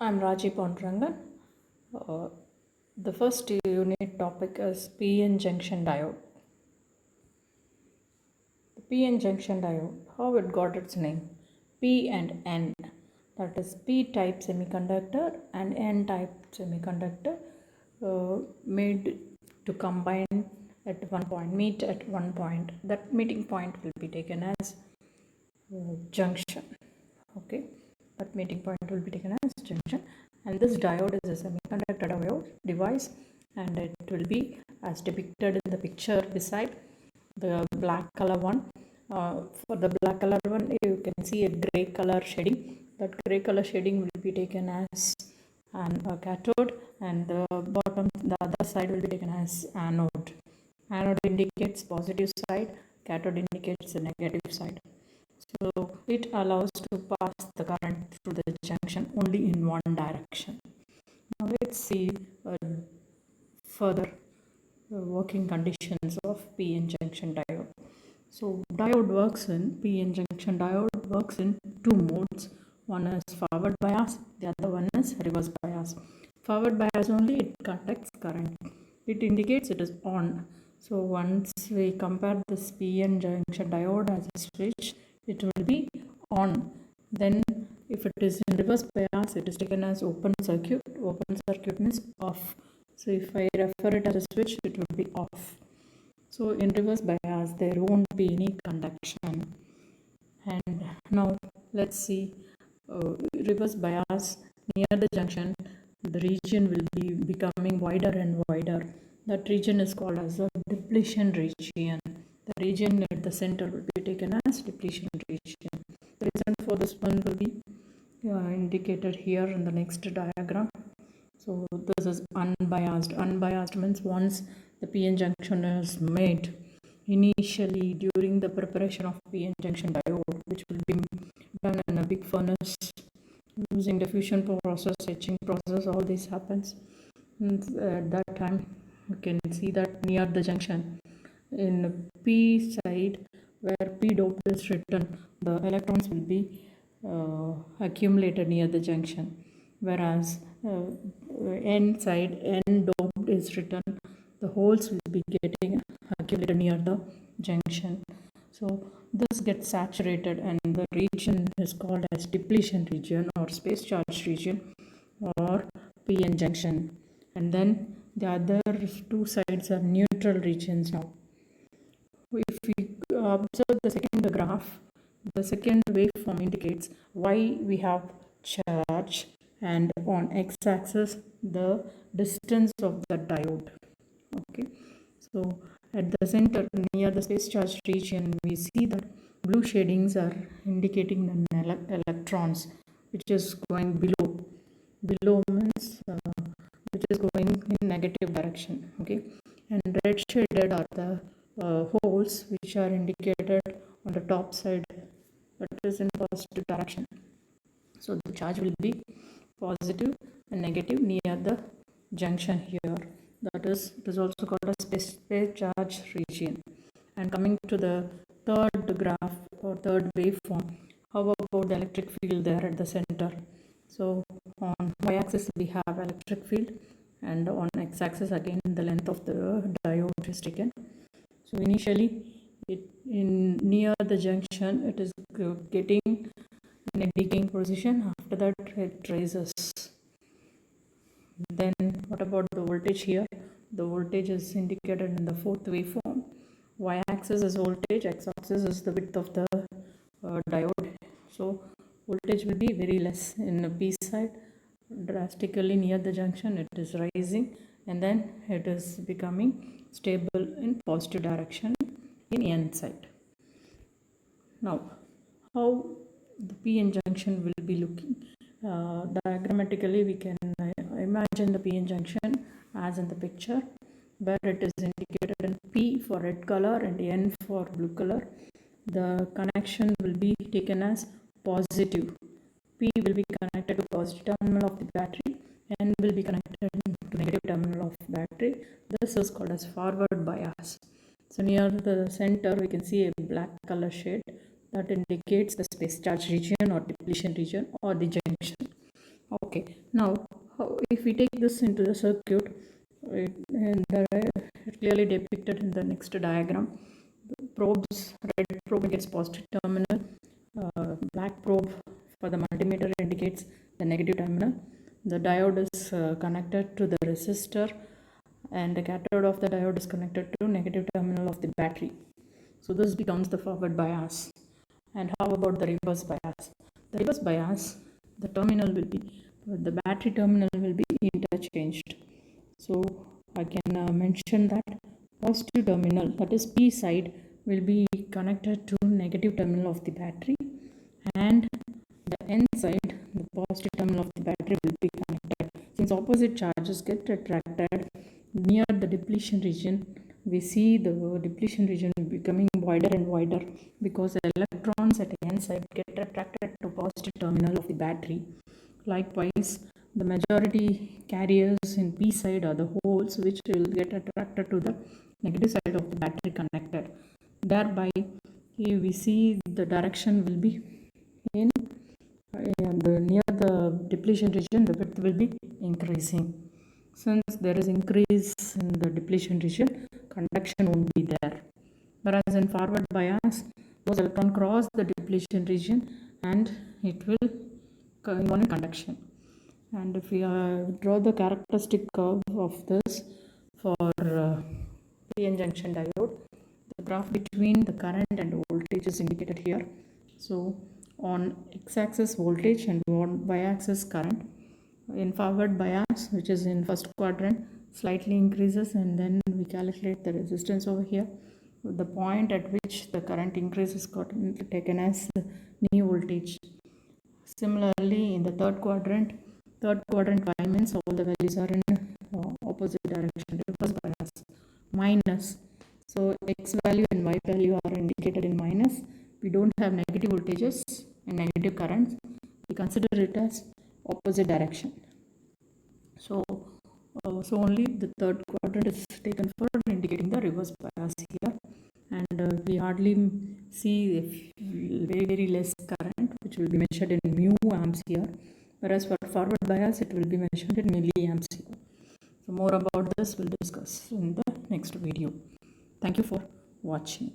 I'm Raji Pondurangan. Uh, the first unit topic is PN junction diode. The PN junction diode, how it got its name? P and N, that is P type semiconductor and N type semiconductor made to combine at one point, meet at one point. That meeting point will be taken as junction. Okay, that meeting point will be taken as junction, and this diode is a semiconductor diode device, and it will be as depicted in the picture beside the black color one. For the black color one, you can see a gray color shading. That gray color shading will be taken as a cathode, and the other side will be taken as anode. Anode indicates positive side, cathode indicates the negative side. So it allows to pass the current through the junction only in one direction. Now let's see further working conditions of PN junction diode. So PN junction diode works in two modes. One is forward bias, the other one is reverse bias. Forward bias only, it conducts current. It indicates it is on. So once we compare this PN junction diode as a switch, it will be on. Then if it is in reverse bias, it is taken as open circuit. Open circuit means off. So if I refer it as a switch, it will be off. So in reverse bias, there won't be any conduction. And now let's see reverse bias near the junction. The region will be becoming wider and wider. That region is called as a depletion region. The region at the center will be taken as depletion region. The reason for this one will be indicated here in the next diagram. So this is unbiased. Unbiased means once the PN junction is made, initially during the preparation of PN junction diode, which will be done in a big furnace using diffusion process, etching process, all this happens. And at that time, you can see that near the junction, in P side where P dope is written, the electrons will be accumulated near the junction, whereas N side, N doped is written, the holes will be getting accumulated near the junction. So this gets saturated, and the region is called as depletion region or space charge region or PN junction. And then the other two sides are neutral regions. Now if we observe the second graph, the second waveform indicates why we have charge, and on x-axis the distance of the diode. Okay, so at the center near the space charge region, we see that blue shadings are indicating the electrons which is going below. Below means which is going in negative direction. Okay, and red shaded are the holes which are indicated on the top side, that is in positive direction. So the charge will be positive and negative near the junction here. That is, it is also called a space charge region. And coming to the third graph or third waveform, how about the electric field there at the center? So on y-axis we have electric field, and on x-axis again the length of the diode is taken. So initially near the junction it is getting in a decaying position. After that it rises. Then what about the voltage here? The voltage is indicated in the fourth waveform. Y-axis is voltage, x-axis is the width of the diode. So voltage will be very less in the P side. Drastically near the junction it is rising, and then it is becoming stable in positive direction in N side. Now how the PN junction will be looking? Diagrammatically we can imagine the PN junction as in the picture, where it is indicated in P for red color and N for blue color. The connection will be taken as positive. P will be connected to positive terminal of the battery, N will be connected to negative terminal of battery. This is called as forward bias. So near the center we can see a black color shade that indicates the space charge region or depletion region or the junction. Okay, Now if we take this into the circuit, it clearly depicted in the next diagram. Probes, red probe gets positive terminal, black probe for the multimeter indicates the negative terminal. The diode is connected to the resistor, and the cathode of the diode is connected to negative terminal of the battery. So this becomes the forward bias. And how about the reverse bias? The reverse bias, the terminal will be, the battery terminal will be interchanged. So I can mention that positive terminal, that is P side, will be connected to negative terminal of the battery, and the N side, the positive terminal of the battery, will be connected. Since opposite charges get attracted near the depletion region, we see the depletion region becoming wider and wider because the electrons at N side get attracted to positive terminal of the battery. Likewise, the majority carriers in P side are the holes which will get attracted to the negative side of the battery connector. Thereby, we see the direction will be in near the depletion region, the width will be increasing. Since there is increase in the depletion region, conduction won't be there. Whereas in forward bias, those electrons cross the depletion region and it will go on conduction. And if we draw the characteristic curve of this for PN junction diode, the graph between the current and voltage is indicated here. So on x-axis voltage and on y-axis current. In forward bias, which is in first quadrant, slightly increases, and then we calculate the resistance over here. The point at which the current increases got taken as new voltage. Similarly, in the third quadrant y means all the values are in opposite direction, reverse bias, minus. So x value and y value are indicated in minus. We don't have negative voltages and negative currents. We consider it as opposite direction. So only the third quadrant is taken for indicating the reverse bias here, and we hardly see very less current, which will be measured in mu amps here, whereas for forward bias it will be measured in milliamps here. So more about this we'll discuss in the next video. Thank you for watching.